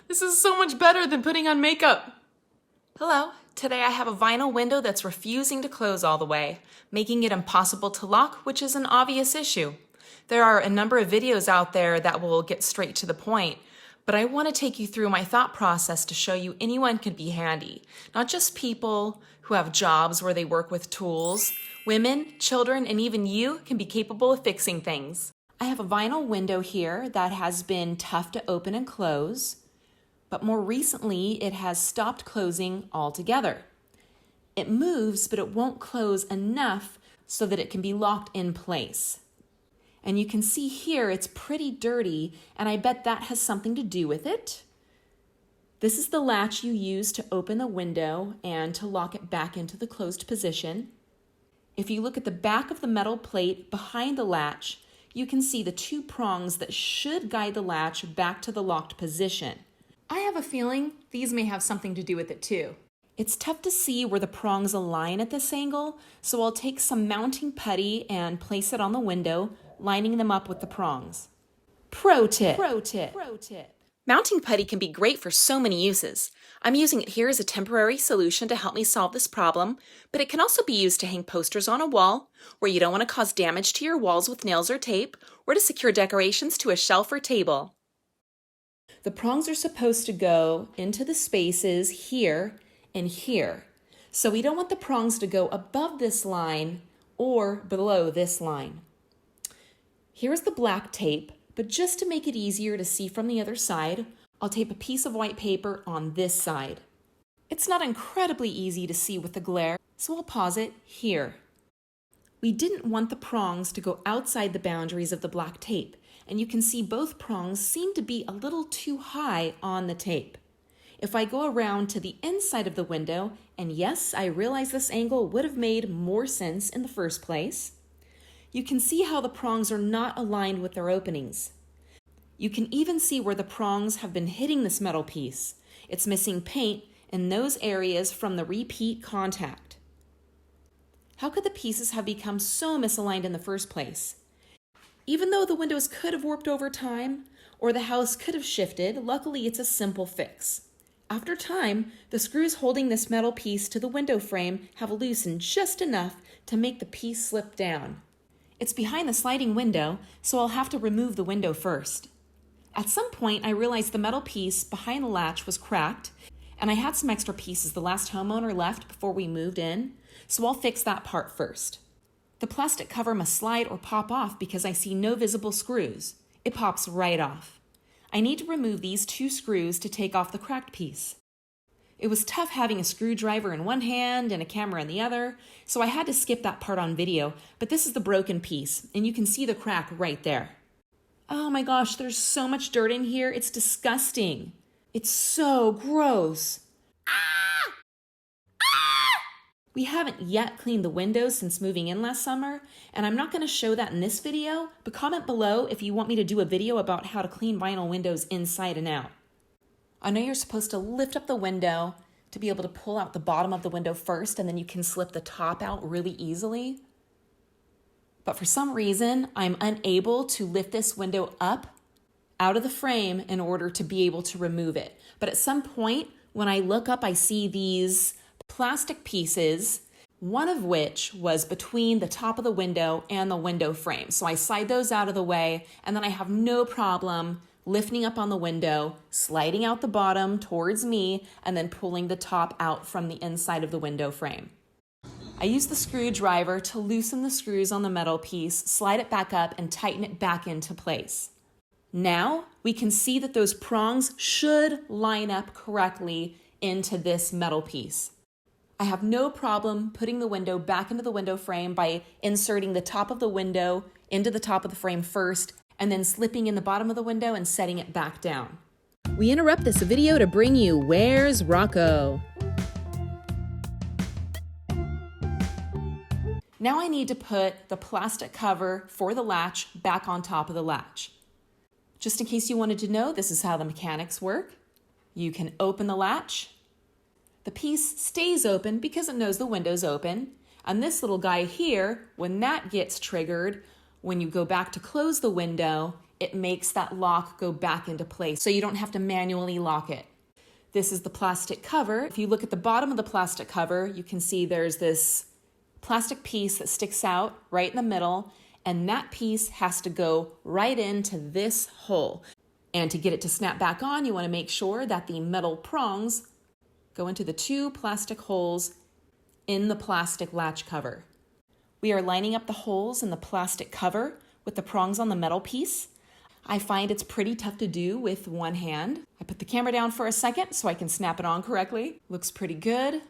This is so much better than putting on makeup. Hello, today I have a vinyl window that's refusing to close all the way, making it impossible to lock, which is an obvious issue. There are a number of videos out there that will get straight to the point, but I want to take you through my thought process to show you anyone can be handy. Not just people who have jobs where they work with tools. Women, children, and even you can be capable of fixing things. I have a vinyl window here that has been tough to open and close, but more recently it has stopped closing altogether. It moves, but it won't close enough so that it can be locked in place. And you can see here it's pretty dirty, and I bet that has something to do with it. This is the latch you use to open the window and to lock it back into the closed position. If you look at the back of the metal plate behind the latch, you can see the two prongs that should guide the latch back to the locked position. I have a feeling these may have something to do with it too. It's tough to see where the prongs align at this angle, so I'll take some mounting putty and place it on the window, lining them up with the prongs. Pro tip. Mounting putty can be great for so many uses. I'm using it here as a temporary solution to help me solve this problem, but it can also be used to hang posters on a wall where you don't want to cause damage to your walls with nails or tape, or to secure decorations to a shelf or table. The prongs are supposed to go into the spaces here and here. So we don't want the prongs to go above this line or below this line. Here's the black tape, but just to make it easier to see from the other side, I'll tape a piece of white paper on this side. It's not incredibly easy to see with the glare, so I'll pause it here. We didn't want the prongs to go outside the boundaries of the black tape, and you can see both prongs seem to be a little too high on the tape. If I go around to the inside of the window, and yes, I realize this angle would have made more sense in the first place, you can see how the prongs are not aligned with their openings. You can even see where the prongs have been hitting this metal piece. It's missing paint in those areas from the repeat contact. How could the pieces have become so misaligned in the first place? Even though the windows could have warped over time, or the house could have shifted, luckily it's a simple fix. After time, the screws holding this metal piece to the window frame have loosened just enough to make the piece slip down. It's behind the sliding window, so I'll have to remove the window first. At some point, I realized the metal piece behind the latch was cracked, and I had some extra pieces the last homeowner left before we moved in, so I'll fix that part first. The plastic cover must slide or pop off because I see no visible screws. It pops right off. I need to remove these two screws to take off the cracked piece. It was tough having a screwdriver in one hand and a camera in the other, so I had to skip that part on video, but this is the broken piece, and you can see the crack right there. Oh my gosh, there's so much dirt in here, it's disgusting. It's so gross. We haven't yet cleaned the windows since moving in last summer, and I'm not going to show that in this video, but comment below if you want me to do a video about how to clean vinyl windows inside and out. I know you're supposed to lift up the window to be able to pull out the bottom of the window first, and then you can slip the top out really easily. But for some reason, I'm unable to lift this window up out of the frame in order to be able to remove it. But at some point, when I look up, I see these plastic pieces, one of which was between the top of the window and the window frame. So I slide those out of the way, and then I have no problem lifting up on the window, sliding out the bottom towards me, and then pulling the top out from the inside of the window frame. I use the screwdriver to loosen the screws on the metal piece, slide it back up, and tighten it back into place. Now we can see that those prongs should line up correctly into this metal piece. I have no problem putting the window back into the window frame by inserting the top of the window into the top of the frame first, and then slipping in the bottom of the window and setting it back down. We interrupt this video to bring you Where's Rocco? Now I need to put the plastic cover for the latch back on top of the latch. Just in case you wanted to know, this is how the mechanics work. You can open the latch. The piece stays open because it knows the window's open. And this little guy here, when that gets triggered, when you go back to close the window, it makes that lock go back into place so you don't have to manually lock it. This is the plastic cover. If you look at the bottom of the plastic cover, you can see there's this plastic piece that sticks out right in the middle, and that piece has to go right into this hole. And to get it to snap back on, you want to make sure that the metal prongs go into the 2 plastic holes in the plastic latch cover. We are lining up the holes in the plastic cover with the prongs on the metal piece. I find it's pretty tough to do with one hand. I put the camera down for a second so I can snap it on correctly. Looks pretty good.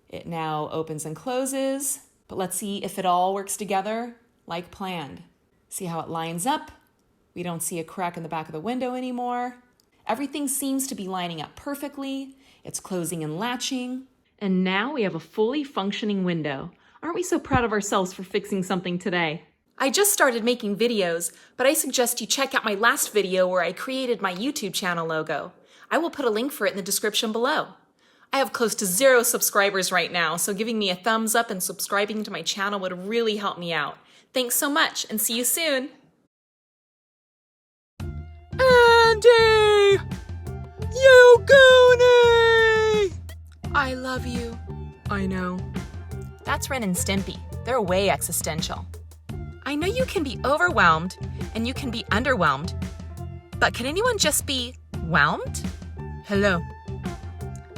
It now opens and closes, but let's see if it all works together like planned. See how it lines up? We don't see a crack in the back of the window anymore. Everything seems to be lining up perfectly. It's closing and latching. And now we have a fully functioning window. Aren't we so proud of ourselves for fixing something today? I just started making videos, but I suggest you check out my last video where I created my YouTube channel logo. I will put a link for it in the description below. I have close to 0 subscribers right now, so giving me a thumbs up and subscribing to my channel would really help me out. Thanks so much, and see you soon! Andy! You goonie! I love you. I know. That's Ren and Stimpy. They're way existential. I know you can be overwhelmed and you can be underwhelmed, but can anyone just be whelmed? Hello.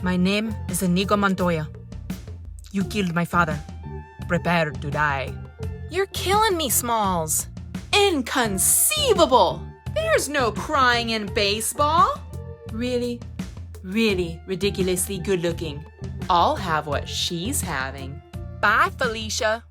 My name is Inigo Montoya. You killed my father. Prepare to die. You're killing me, Smalls. Inconceivable! There's no crying in baseball. Really, really ridiculously good looking. I'll have what she's having. Bye, Felicia.